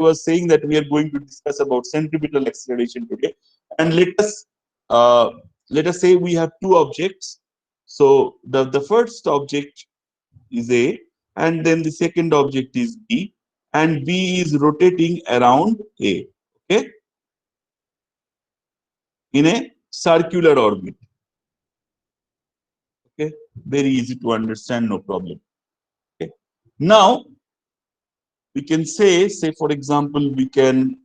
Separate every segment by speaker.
Speaker 1: was saying that we are going to discuss about centripetal acceleration today, and let us say we have two objects. So the first object is A, and then the second object is B, and B is rotating around A, okay, in a circular orbit. Okay, very easy to understand, no problem. Okay, now we can say for example, we can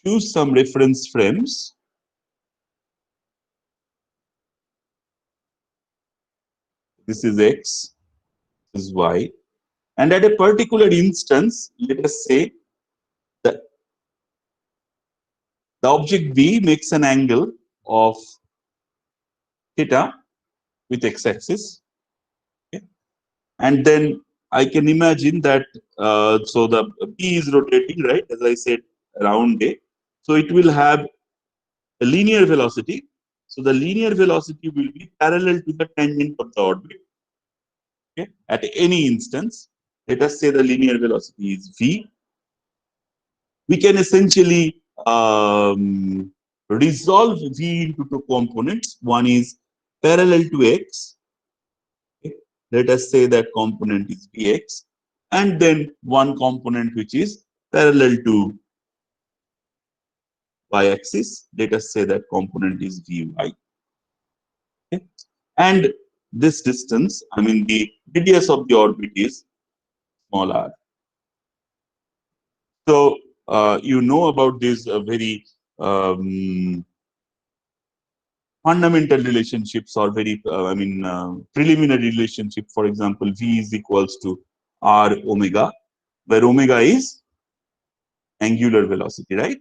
Speaker 1: choose some reference frames. This is X, this is Y, and at a particular instance, let us say that the object B makes an angle of theta with x-axis, okay? And then I can imagine that so the B is rotating, right, as I said, around A, so it will have a linear velocity. So the linear velocity will be parallel to the tangent of the orbit, okay, at any instance. Let us say the linear velocity is V. We can essentially resolve V into two components. One is parallel to X. Okay. Let us say that component is Vx, and then one component which is parallel to y-axis. Let us say that component is Vy. Okay. And this distance, I mean the radius of the orbit is small r. So you know about this very fundamental relationships, or very preliminary relationship. For example, V is equals to R omega, where omega is angular velocity, right?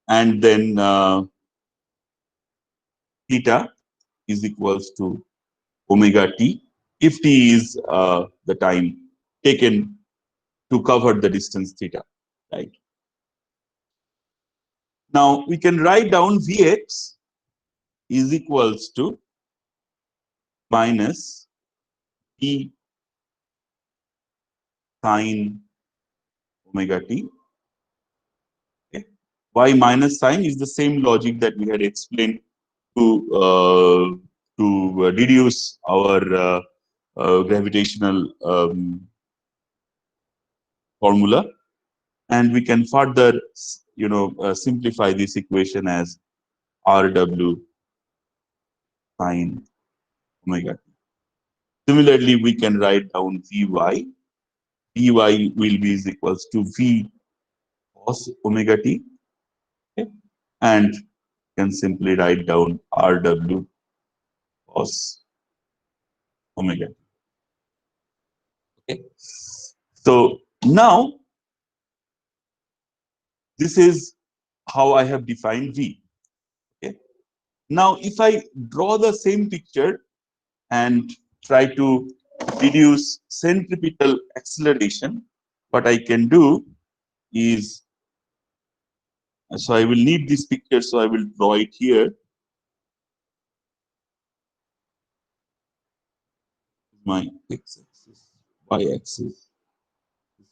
Speaker 1: And then theta is equals to omega t, if t is the time taken to cover the distance theta, right? Now we can write down Vx is equals to minus t sine omega t. Okay. Why minus sign is the same logic that we had explained to deduce our gravitational formula, and we can further simplify this equation as RW sine omega t. Similarly, we can write down Vy. Vy will be is equals to V cos omega t, okay? And can simply write down RW cos omega t. Okay. So now this is how I have defined V. Okay. Now, if I draw the same picture and try to reduce centripetal acceleration, what I can do is, so I will need this picture, so I will draw it here. My x-axis, y-axis.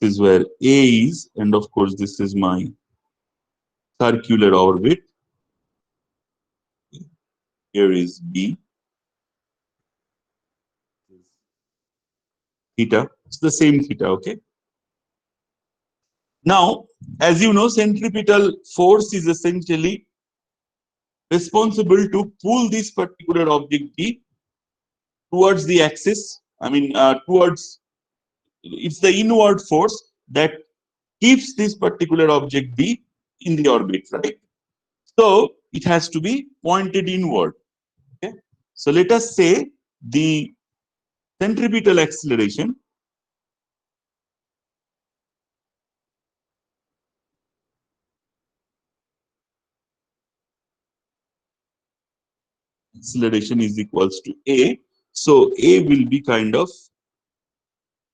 Speaker 1: This is where A is, and of course, this is my circular orbit. Here is B. Theta. It's the same theta, okay? Now, as you know, centripetal force is essentially responsible to pull this particular object B towards the axis. I mean, it's the inward force that keeps this particular object B in the orbit, right? So it has to be pointed inward. Okay. So let us say the centripetal acceleration is equals to A. So A will be kind of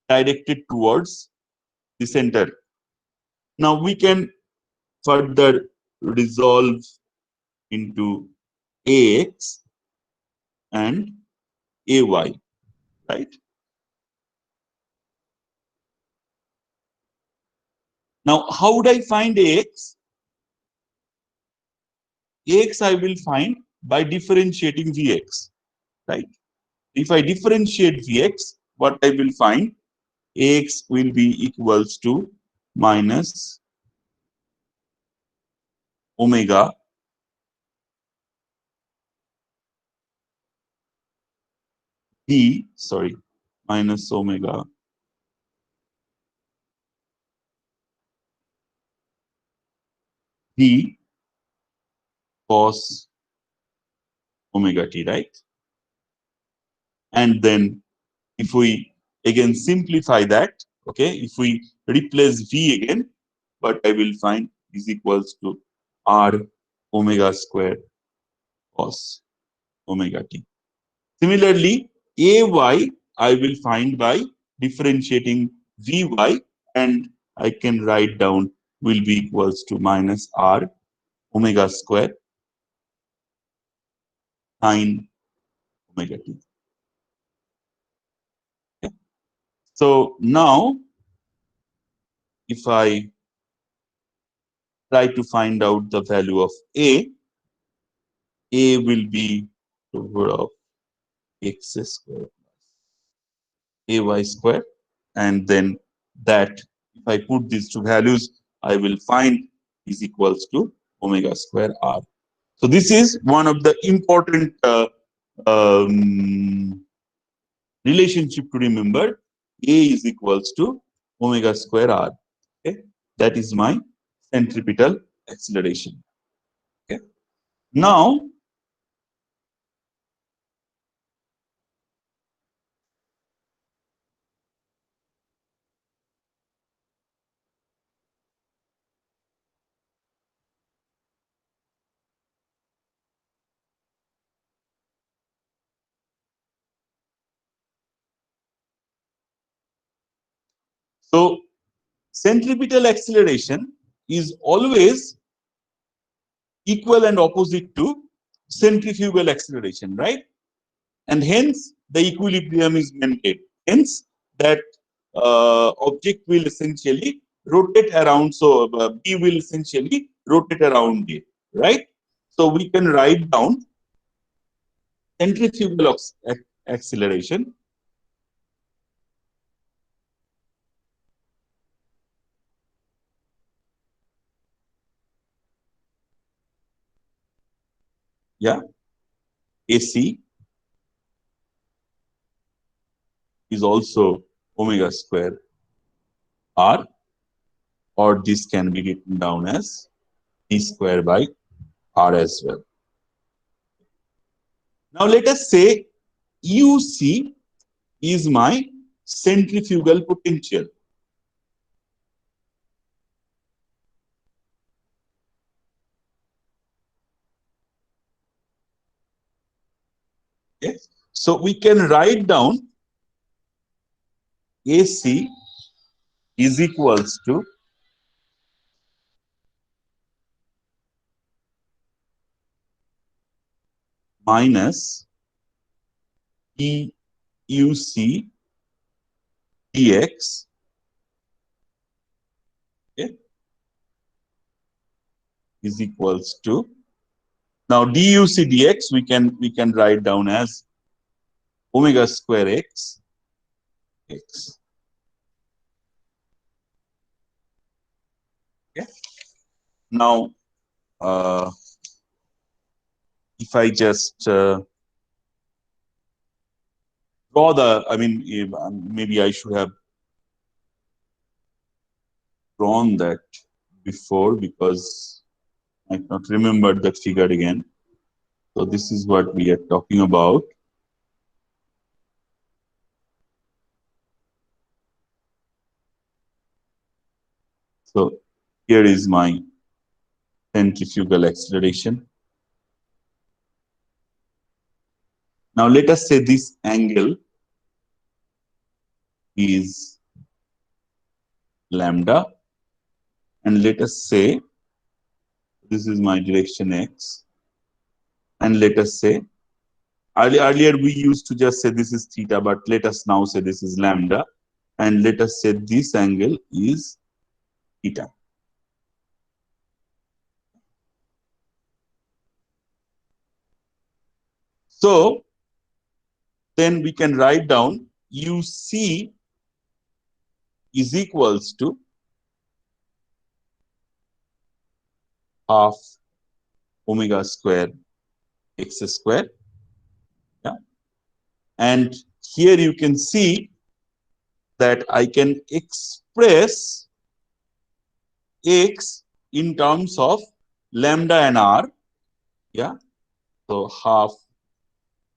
Speaker 1: directed towards the center. Now we can further resolve into ax and ay, right? Now, how would I find ax? Ax I will find by differentiating vx, right? If I differentiate vx, what I will find? Ax will be equals to minus omega d, sorry, minus omega d cos omega t, right? And then if we again simplify that, okay, if we replace v again, what I will find is equals to r omega square cos omega t. Similarly, ay I will find by differentiating vy, and I can write down will be equals to minus r omega square sine omega t. Okay. So now, if I try to find out the value of a will be over of x square ay square, and then that if I put these two values, I will find is equals to omega square r. So this is one of the important relationship to remember. A is equals to omega square r. Okay, that is my centripetal acceleration. Okay, now so centripetal acceleration is always equal and opposite to centrifugal acceleration, right? And hence the equilibrium is maintained. Hence that object will essentially rotate around. So B will essentially rotate around A, right? So we can write down centrifugal acceleration yeah, AC is also omega square R, or this can be written down as d square by R as well. Now let us say UC is my centrifugal potential. Okay? So we can write down AC is equals to minus EUC dx, okay, is equals to, now DUC dx we can write down as omega square x. Okay. Now if I just draw the, I mean, maybe I should have drawn that before because I might not remember that figure again. So this is what we are talking about. So here is my centrifugal acceleration. Now let us say this angle is lambda, and let us say this is my direction x, And let us say, earlier we used to just say this is theta, but let us now say this is lambda. And let us say this angle is theta. So then we can write down UC is equals to half omega square x square. Yeah. And here you can see that I can express x in terms of lambda and r. Yeah. So half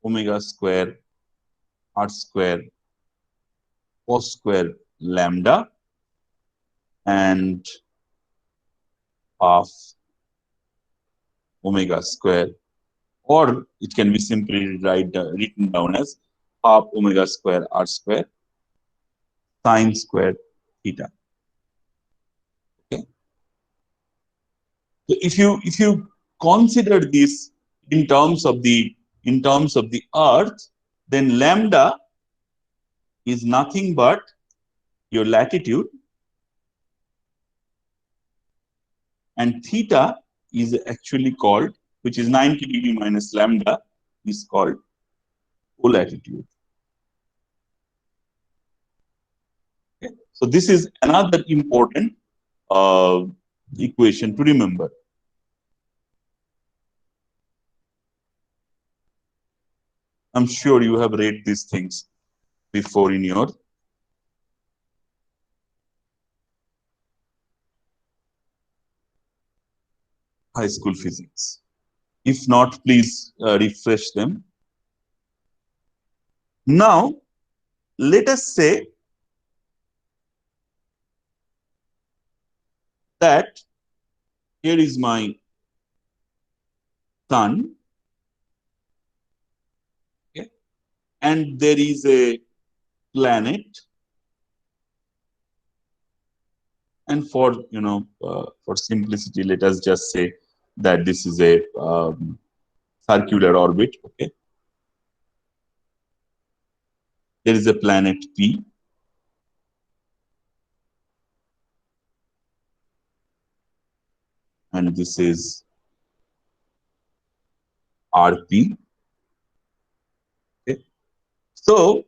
Speaker 1: omega square r square cos square lambda and half omega square, or it can be simply written down as half omega square r square sine square theta. Okay. So if you consider this in terms of the earth, then lambda is nothing but your latitude, and theta is actually called, which is 90 degree minus lambda, is called colatitude. Okay. So this is another important equation to remember. I'm sure you have read these things before in your high school physics. If not, please refresh them. Now, let us say that here is my sun, okay, and there is a planet, and for for simplicity, let us just say that this is a circular orbit. Okay, there is a planet P, and this is RP. Okay, so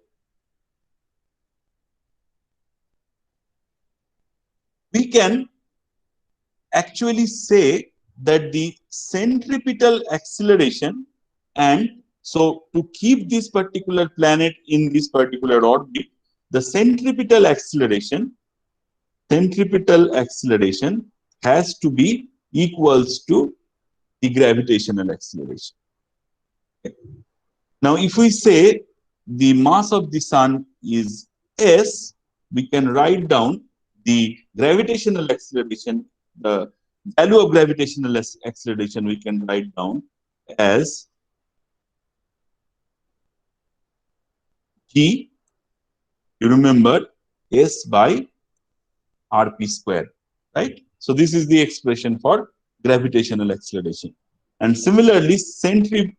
Speaker 1: we can actually say that the centripetal acceleration, and so to keep this particular planet in this particular orbit, the centripetal acceleration has to be equals to the gravitational acceleration. Okay. Now, if we say the mass of the sun is S, we can write down the gravitational acceleration, the value of gravitational acceleration we can write down as G, you remember, S by RP square, right? So this is the expression for gravitational acceleration. And similarly, centripetal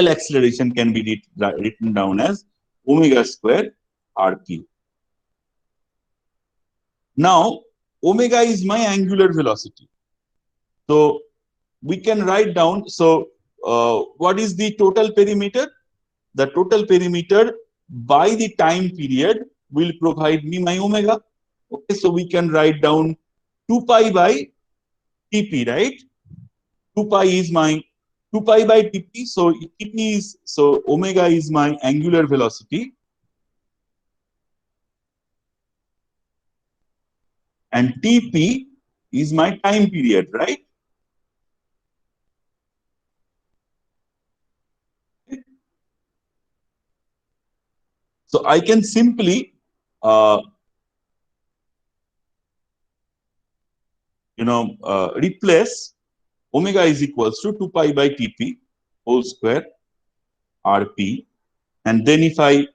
Speaker 1: acceleration can be written down as omega square RP. Now, omega is my angular velocity. So we can write down, so what is the total perimeter? The total perimeter by the time period will provide me my omega. Okay, so we can write down 2 pi by Tp, right? 2 pi is my 2 pi by Tp. So Tp is, so omega is my angular velocity, and Tp is my time period, right? So I can simply replace omega is equals to 2 pi by Tp whole square Rp. And then if I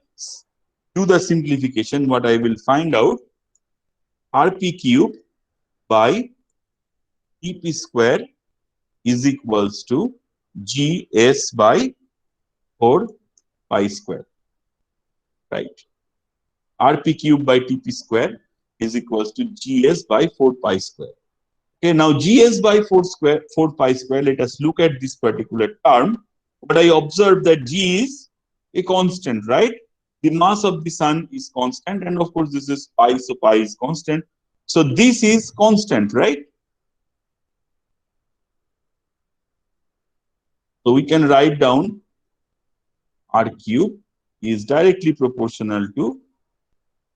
Speaker 1: do the simplification, what I will find out, Rp cube by Tp square is equals to GS by 4 pi square, right? Rp cube by Tp square is equals to GS by 4 pi square. Okay, now GS by 4 pi square, let us look at this particular term. But I observe that G is a constant, right? The mass of the sun is constant, and of course, this is pi, so pi is constant. So this is constant, right? So we can write down R cube is directly proportional to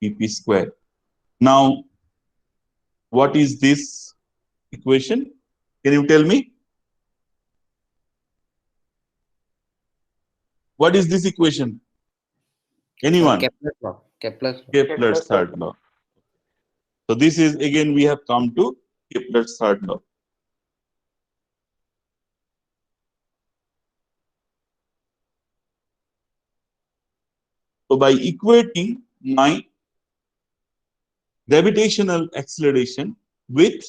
Speaker 1: Pp square. Now, what is this equation? Can you tell me? What is this equation? Anyone?
Speaker 2: Kepler's law.
Speaker 1: Kepler's third law. So this is, again, we have come to Kepler's third law. So by equating my gravitational acceleration with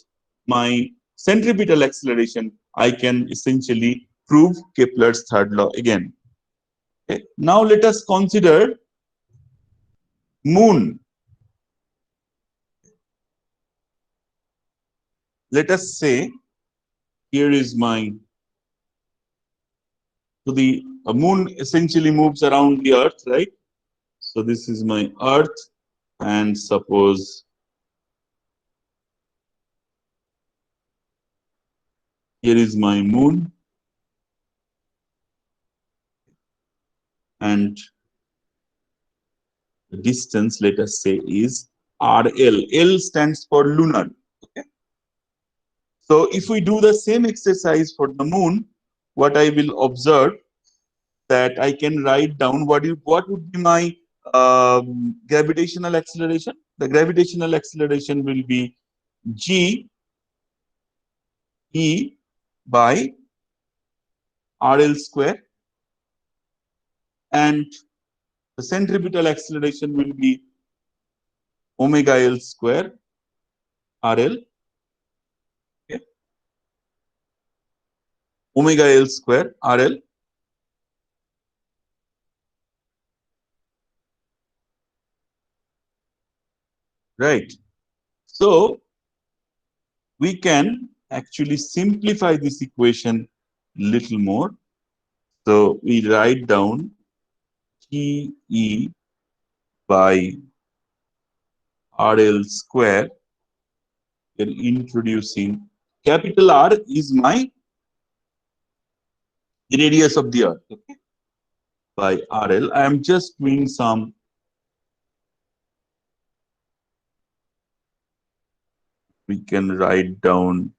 Speaker 1: my centripetal acceleration, I can essentially prove Kepler's third law again. Okay. Now let us consider moon. Let us say here is my, so the moon essentially moves around the earth, right? So this is my earth, and suppose here is my moon, and the distance, let us say, is RL. L stands for lunar. Okay. So if we do the same exercise for the moon, what I will observe that I can write down what would be my gravitational acceleration. The gravitational acceleration will be G E by RL square, and the centripetal acceleration will be omega L square RL. Okay. Omega L square RL. Right. So we can actually simplify this equation a little more. So we write down G E by RL square. We're introducing capital R is my radius of the earth. Okay. By RL. I am just doing some we can write down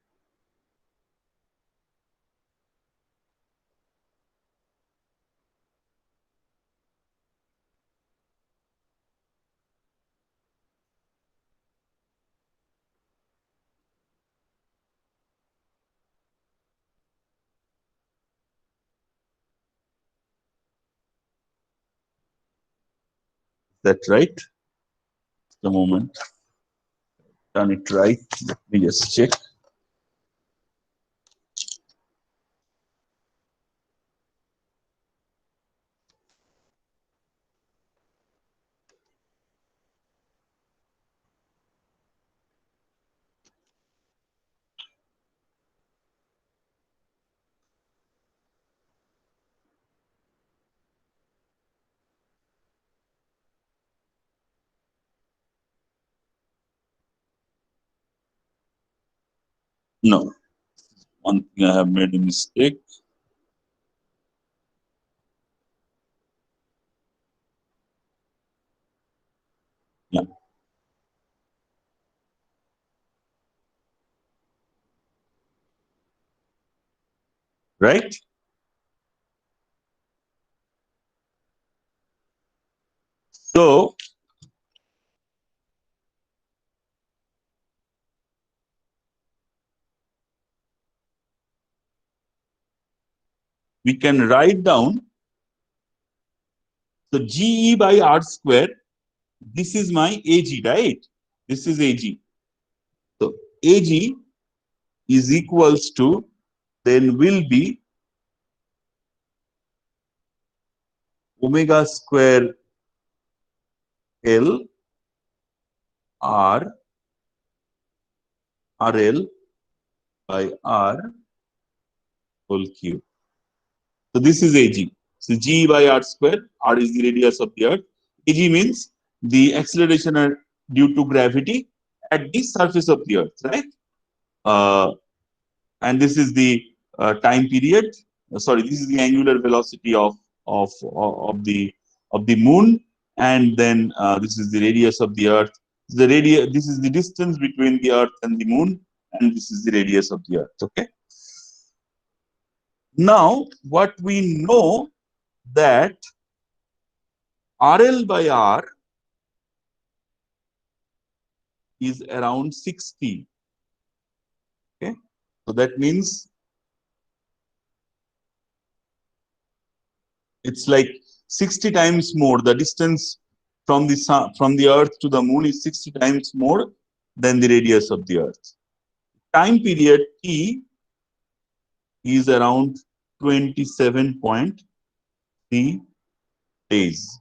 Speaker 1: that, right? The moment. Done it right. Let me just check. No. One thing I have made a mistake. Yeah. Right? So we can write down the GE by R square. This is my AG, right? This is AG. So AG is equals to then will be omega square L R RL by R whole cube. So this is AG. So G by R square, R is the radius of the Earth. AG means the acceleration due to gravity at the surface of the Earth, right? And this is the time period. Sorry, this is the angular velocity of the moon, and then this is the radius of the Earth. The radius. This is the distance between the Earth and the moon, and this is the radius of the Earth. Okay. Now, what we know that RL by R is around 60. Okay, so that means it's like 60 times more. The distance from the sun, from the Earth to the moon is 60 times more than the radius of the Earth. Time period T is around 27.3 days.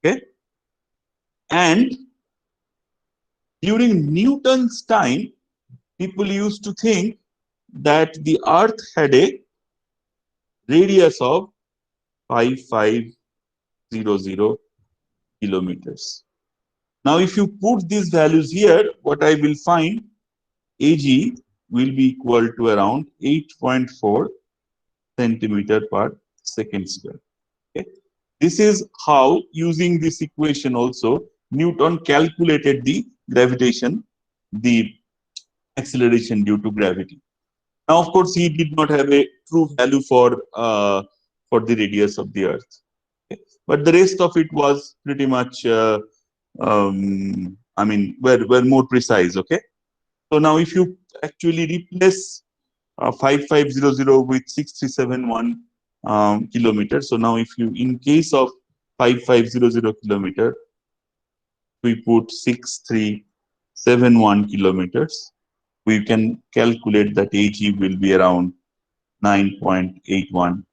Speaker 1: Okay, and during Newton's time, people used to think that the Earth had a radius of 5500 kilometers. Now, if you put these values here, what I will find, Ag will be equal to around 8.4 centimeter per second square. Okay. This is how, using this equation also, Newton calculated the gravitation, the acceleration due to gravity. Now, of course, he did not have a true value for the radius of the Earth, okay. But the rest of it was pretty much, I mean, were more precise. Okay. So now, if you actually replace 5500 with 6371 kilometers, so now if you, in case of 5500 kilometer, we put 6371 kilometers, we can calculate that Ag will be around 9.81.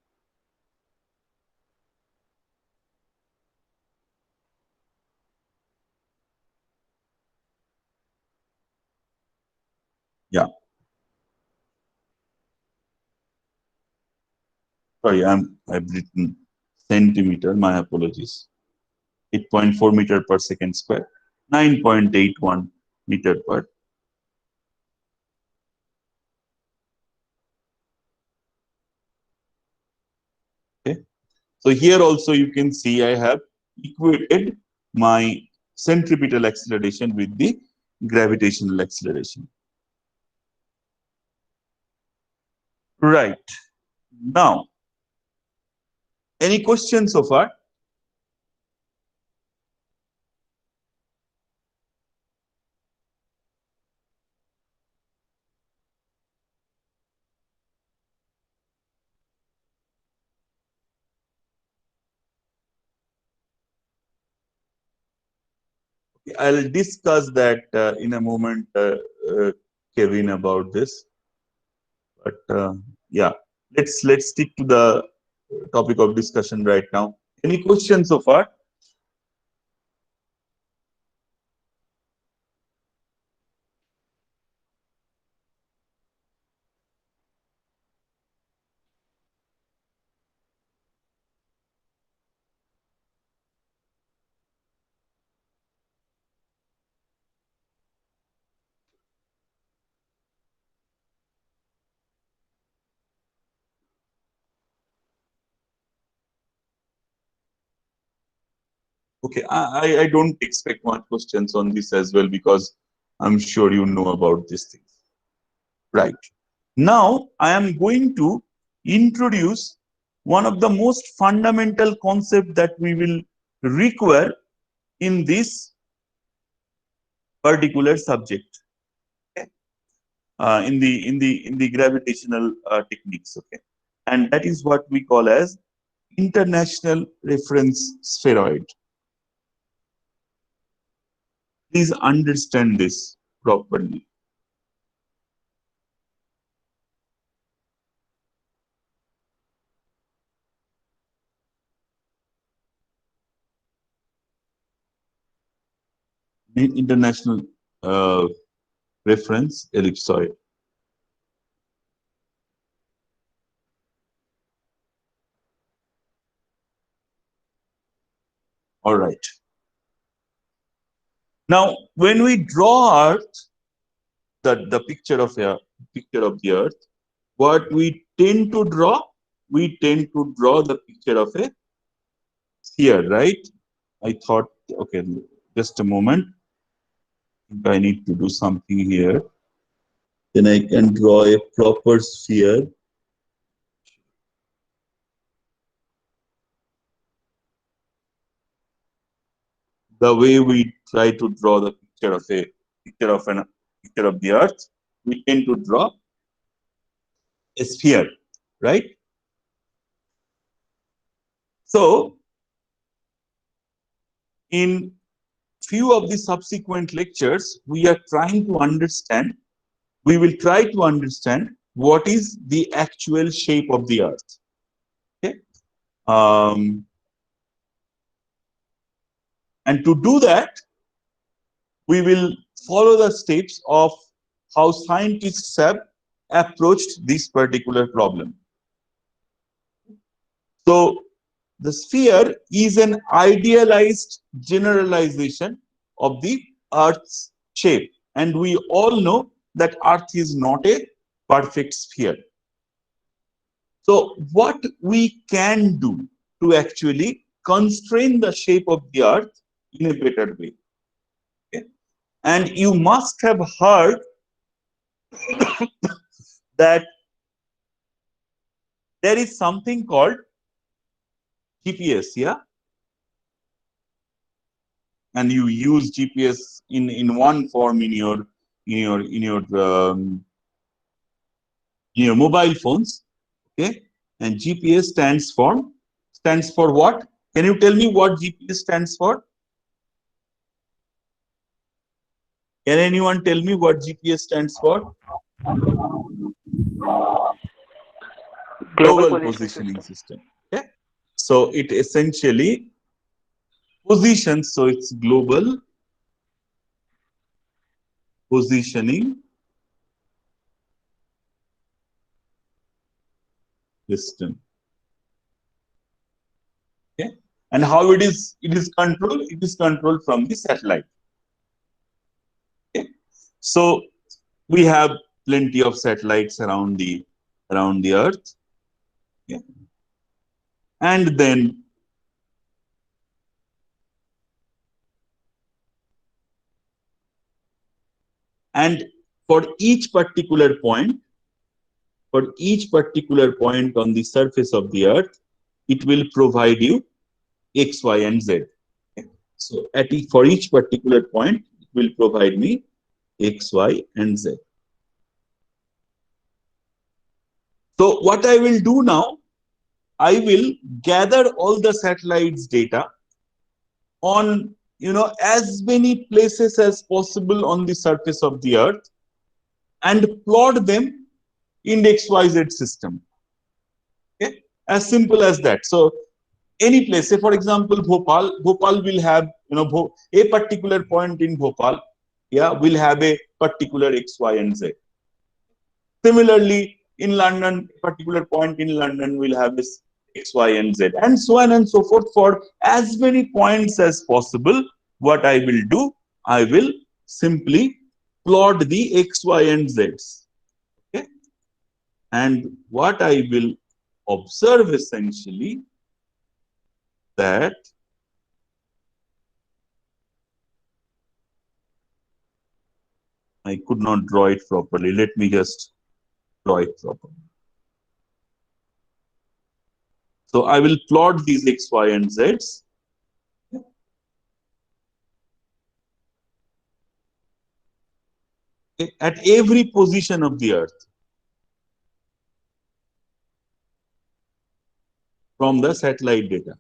Speaker 1: Yeah. Sorry, I've written centimeter. My apologies. 8.4 meter per second square. 9.81 meter per. Okay. So here also you can see I have equated my centripetal acceleration with the gravitational acceleration. Right. Now, any questions so far? I'll discuss that in a moment, Kevin, about this. But yeah, let's stick to the topic of discussion right now. Any questions so far? Okay, I don't expect much questions on this as well, because I'm sure you know about these things. Right. Now, I am going to introduce one of the most fundamental concepts that we will require in this particular subject, okay? In the gravitational techniques, okay, and that is what we call as international reference spheroid. Please understand this properly. international uh, reference ellipsoid. All right. Now, when we draw Earth, the picture of the Earth, what we tend to draw, we tend to draw the picture of a sphere, right? I thought, okay, just a moment. I need to do something here. Then I can draw a proper sphere. The way we try to draw the picture of a picture of the Earth, we tend to draw a sphere, right? So, in few of the subsequent lectures, we are trying to understand. We will try to understand what is the actual shape of the Earth. Okay. And to do that, we will follow the steps of how scientists have approached this particular problem. So, the sphere is an idealized generalization of the Earth's shape. And we all know that Earth is not a perfect sphere. So, what we can do to actually constrain the shape of the Earth in a better way. Okay? And you must have heard that there is something called GPS, yeah? And you use GPS in one form in your mobile phones, okay? And GPS stands for what? Can you tell me what GPS stands for? Can anyone tell me what GPS stands for? Global Positioning System. Okay? So it essentially positions, so it's Global Positioning System. Okay? And how it is controlled? It is controlled from the satellite. Okay? So we have plenty of satellites around the Earth. Okay? And then for each particular point, on the surface of the Earth, it will provide you X, Y, and Z. Okay? So for each particular point, it will provide me X, Y, and Z. So what I will do now, I will gather all the satellites data on as many places as possible on the surface of the Earth and plot them in the XYZ system. Okay? As simple as that. So any place, say for example, Bhopal will have, a particular point in Bhopal, yeah, will have a particular X, Y, and Z. Similarly, in London, a particular point in London will have this X, Y, and Z, and so on and so forth. For as many points as possible, what I will do, I will simply plot the X, Y, and Zs. Okay? And what I will observe essentially that I could not draw it properly. Let me just draw it properly. So I will plot these X, Y, and Zs. At every position of the Earth from the satellite data.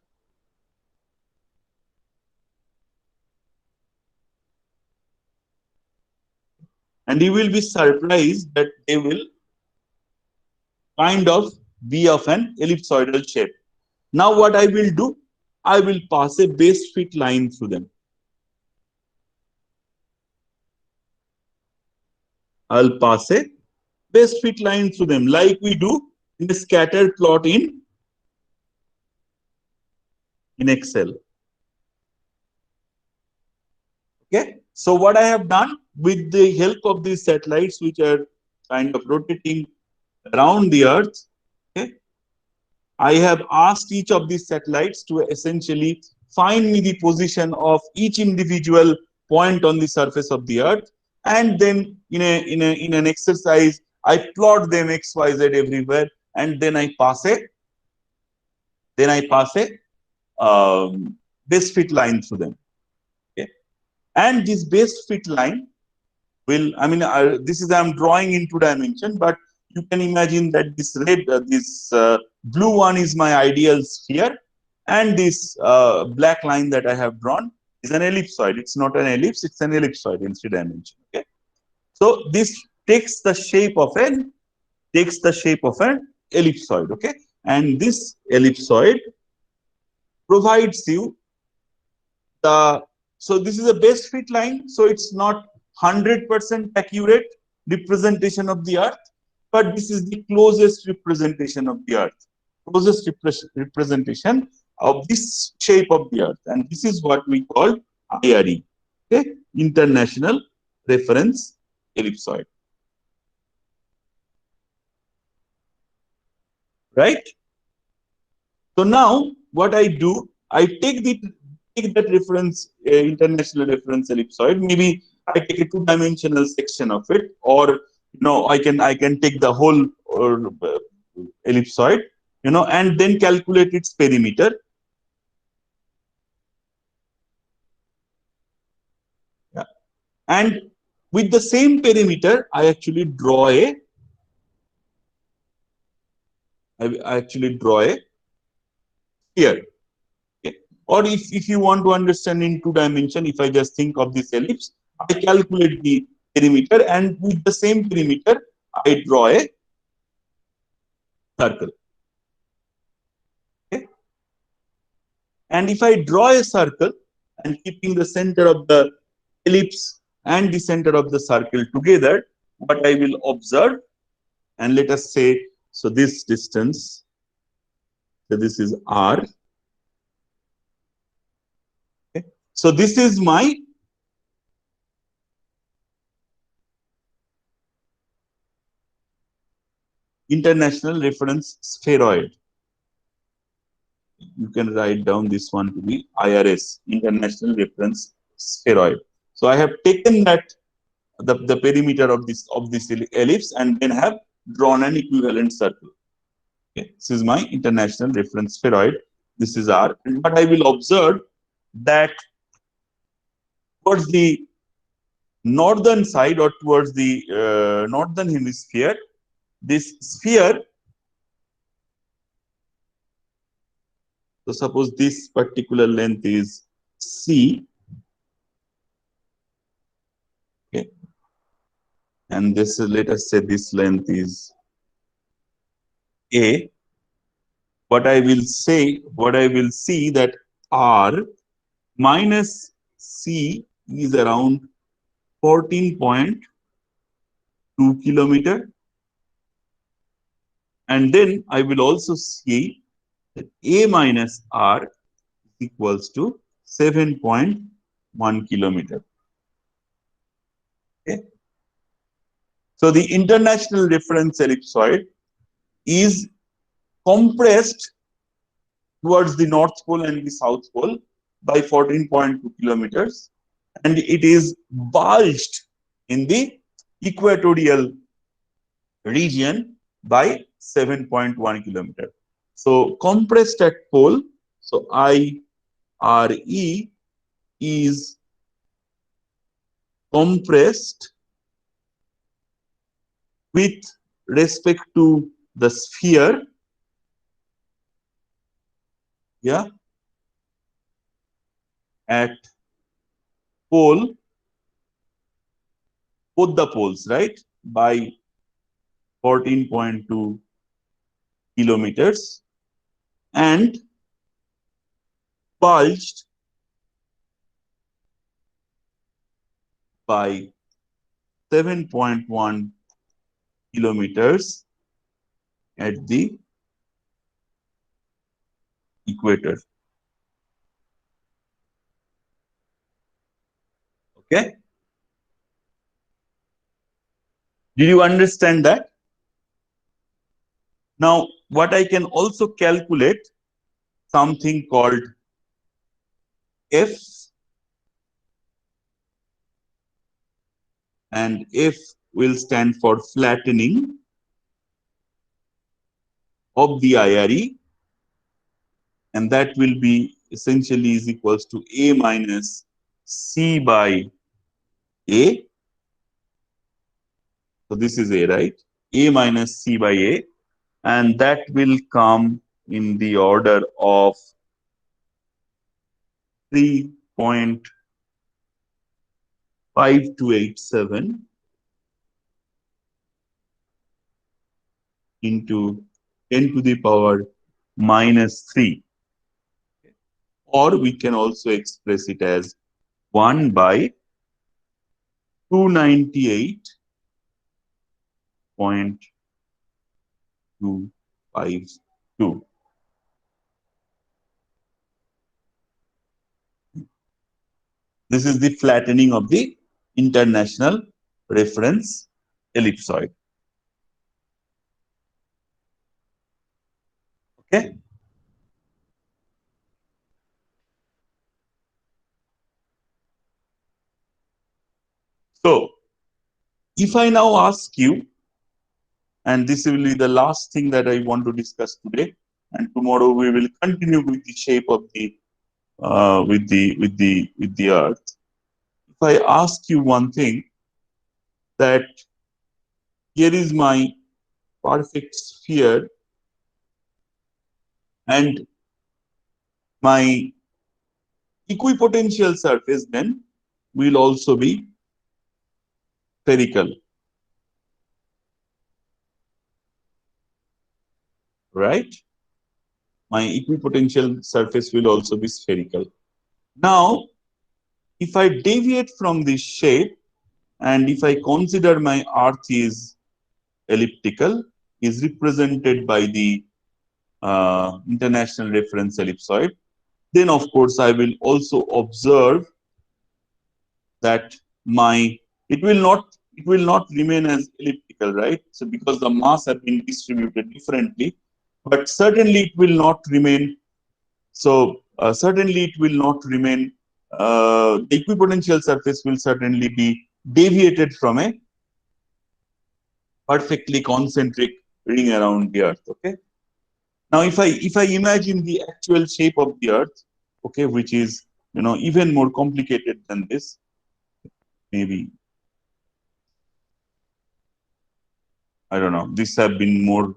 Speaker 1: And you will be surprised that they will kind of be of an ellipsoidal shape. Now what I will do, I will pass a base fit line through them. I'll pass a best fit line through them, like we do in a scatter plot in Excel. Okay. So what I have done with the help of these satellites, which are kind of rotating around the Earth, okay, I have asked each of these satellites to essentially find me the position of each individual point on the surface of the Earth, and then in an exercise, I plot them X, Y, Z everywhere, and then I pass a best fit line through them. Okay, and this best fit line will, I mean, this is, I'm drawing in 2 dimension, but you can imagine that this red, this blue one is my ideal sphere, and this black line that I have drawn is an ellipsoid. It's not an ellipse, it's an ellipsoid in 3 dimension. Okay, so this takes the shape of an ellipsoid. Okay, and this ellipsoid provides you the, so this is a best fit line, so it's not 100% accurate representation of the Earth, but this is the closest representation of the Earth, closest representation of this shape of the Earth, and this is what we call IRE, okay, International Reference Ellipsoid, right? So now what I do, I take that reference, international reference ellipsoid. Maybe I take a 2 dimensional section of it, or I can take the whole ellipsoid, and then calculate its perimeter. Yeah. And with the same perimeter, I actually draw a sphere. Okay. Or if you want to understand in 2 dimension, if I just think of this ellipse, I calculate the perimeter, and with the same perimeter, I draw a circle. Okay. And if I draw a circle and keeping the center of the ellipse and the center of the circle together, what I will observe, and let us say, so this distance, so this is R. Okay. So this is my international reference spheroid. You can write down this one to be IRS, International Reference Spheroid. So I have taken that the perimeter of this ellipse, and then have drawn an equivalent circle. Okay. This is my international reference spheroid. This is R. But I will observe that towards the northern side, or towards the northern hemisphere, this sphere, so suppose this particular length is C, okay, and this, let us say this length is A. What I will see that R minus C is around 14.2 kilometer, and then I will also see that A minus R equals to 7.1 kilometer. Okay. So the international reference ellipsoid is compressed towards the North Pole and the South Pole by 14.2 kilometers, and it is bulged in the equatorial region by 7.1 kilometer. So compressed at pole, so IRE is compressed with respect to the sphere, yeah, at pole, both the poles, right, by 14.2 kilometers, and bulged by 7.1 kilometers at the equator. Okay. Did you understand that? Now, what I can also calculate something called F, and F will stand for flattening of the IRE, and that will be essentially is equals to A minus C by A. So this is A, right? A minus C by A, and that will come in the order of 3.5287 into 10 to the power minus 3. Or we can also express it as 1 by 298.252. This is the flattening of the international reference ellipsoid. Okay. So, if I now ask you, and this will be the last thing that I want to discuss today, and tomorrow we will continue with the shape of the with the Earth. If I ask you one thing, that here is my perfect sphere, and my equipotential surface then will also be spherical, right? My equipotential surface will also be spherical. Now, if I deviate from this shape, and if I consider my Earth is elliptical, is represented by the international reference ellipsoid, then of course I will also observe that my it will not remain as elliptical, right? So because the mass have been distributed differently, but certainly it will not remain. So certainly it will not remain. The equipotential surface will certainly be deviated from a perfectly concentric ring around the Earth. Okay. Now, if I imagine the actual shape of the Earth, okay, which is even more complicated than this, maybe I don't know. This have been more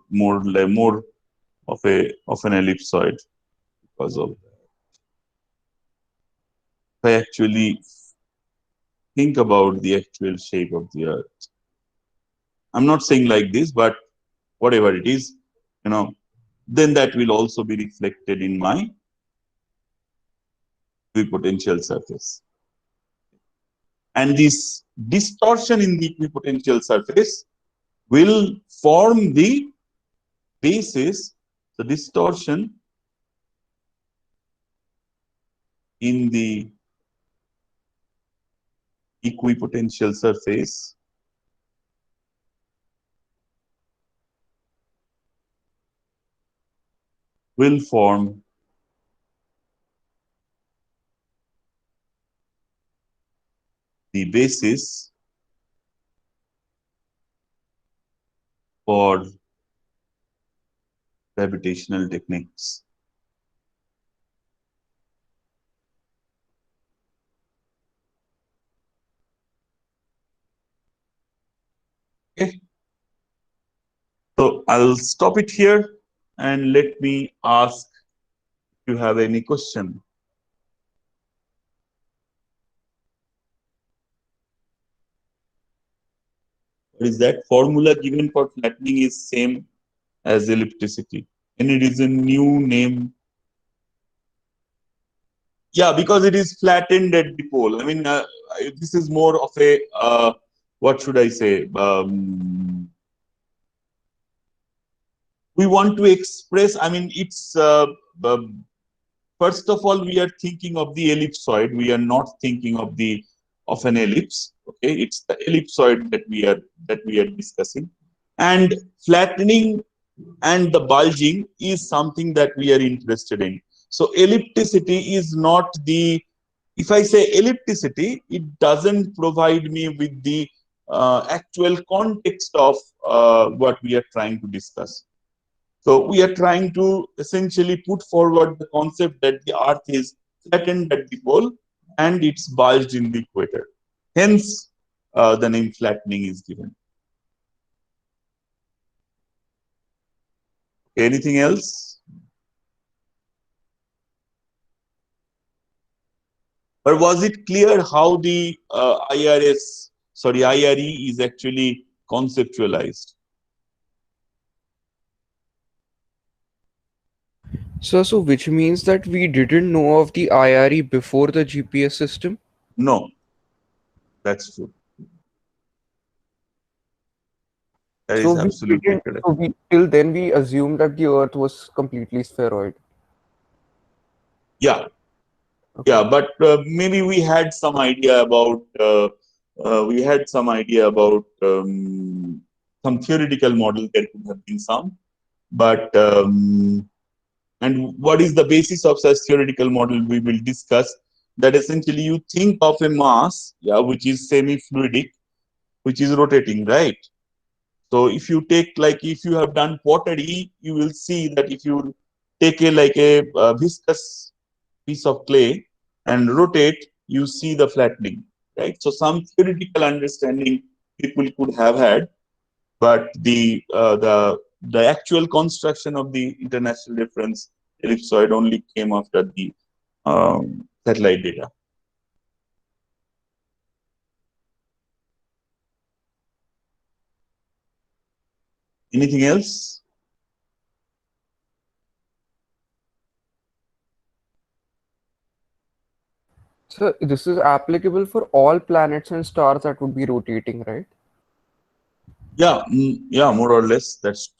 Speaker 1: of an ellipsoid because of that. If I actually think about the actual shape of the Earth, I'm not saying like this, but whatever it is, then that will also be reflected in my equipotential surface. And this distortion in the equipotential surface will form the basis, the distortion in the equipotential surface will form the basis for gravitational techniques. Okay. So I'll stop it here and let me ask if you have any question. What is that? Formula given for flattening is same as ellipticity. Any reason new name? Yeah, because it is flattened at the pole. I mean, this is more of a what should I say? We want to express, I mean, it's first of all, we are thinking of the ellipsoid. We are not thinking of an ellipse. Okay, it's the ellipsoid that we are discussing, and flattening and the bulging is something that we are interested in. So ellipticity is not the, if I say ellipticity, it doesn't provide me with the actual context of what we are trying to discuss. So we are trying to essentially put forward the concept that the Earth is flattened at the pole and it's bulged in the equator. Hence, the name flattening is given. Anything else? Or was it clear how the IRE is actually conceptualized?
Speaker 2: So which means that we didn't know of the IRE before the GPS system?
Speaker 1: No, that's true. That
Speaker 2: So
Speaker 1: is
Speaker 2: we
Speaker 1: absolutely
Speaker 2: didn't,
Speaker 1: correct.
Speaker 2: so we till then we assumed that the Earth was completely spheroid.
Speaker 1: Yeah,
Speaker 2: Okay.
Speaker 1: yeah, but maybe we had some idea about some theoretical model. There could have been some, but and what is the basis of such theoretical model? We will discuss that. Essentially, you think of a mass, yeah, which is semi-fluidic, which is rotating, right? So if you take, like, if you have done pottery, you will see that if you take a viscous piece of clay and rotate, you see the flattening, right? So some theoretical understanding people could have had, but the actual construction of the international reference ellipsoid only came after the satellite data. Anything else?
Speaker 2: So this is applicable for all planets and stars that would be rotating, right?
Speaker 1: Yeah, yeah, more or less. That's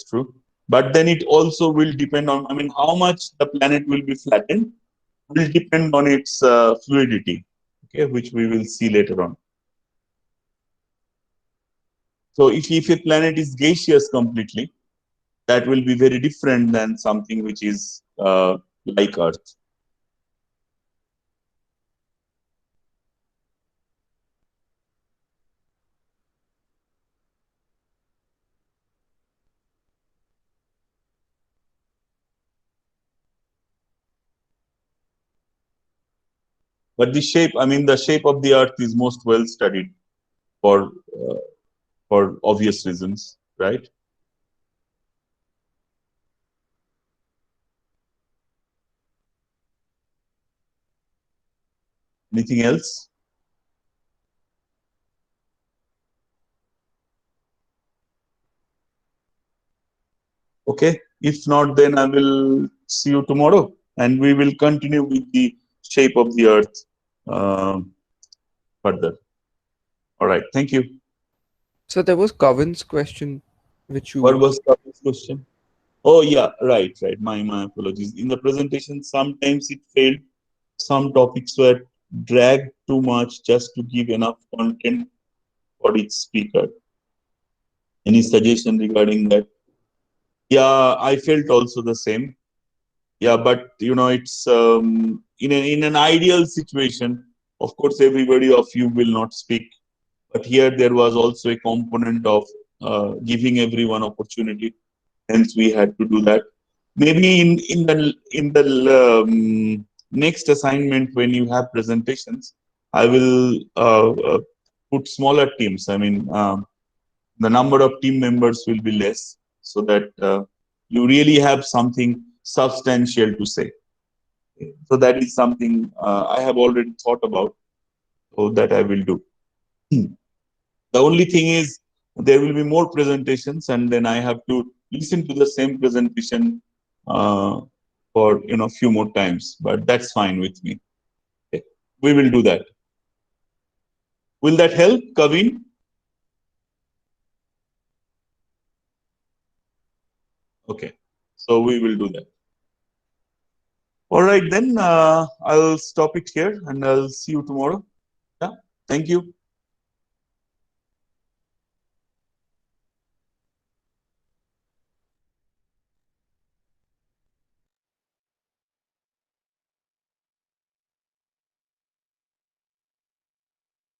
Speaker 1: true. But then it also will depend on. I mean, how much the planet will be flattened will depend on its fluidity. Okay, which we will see later on. So if a planet is gaseous completely, that will be very different than something which is like Earth. But the shape, I mean, the shape of the Earth is most well studied for uh, for obvious reasons, right? Anything else? Okay. If not, then I will see you tomorrow, and we will continue with the shape of the Earth further. All right. Thank you.
Speaker 2: So there was Coven's question, which
Speaker 1: What
Speaker 2: you
Speaker 1: was the question? Oh yeah, right, right. My apologies. In the presentation, sometimes it failed. Some topics were dragged too much just to give enough content for each speaker. Any suggestion regarding that? Yeah, I felt also the same. Yeah, but it's in an ideal situation. Of course, everybody of you will not speak, but here there was also a component of giving everyone opportunity. Hence, we had to do that. Maybe in the next assignment when you have presentations, I will put smaller teams. I mean, the number of team members will be less, so that you really have something substantial to say. So that is something I have already thought about. So that I will do. The only thing is there will be more presentations, and then I have to listen to the same presentation for few more times. But that's fine with me. Okay. We will do that. Will that help, Kavin? Okay. So we will do that. All right, then I'll stop it here and I'll see you tomorrow. Yeah. Thank you.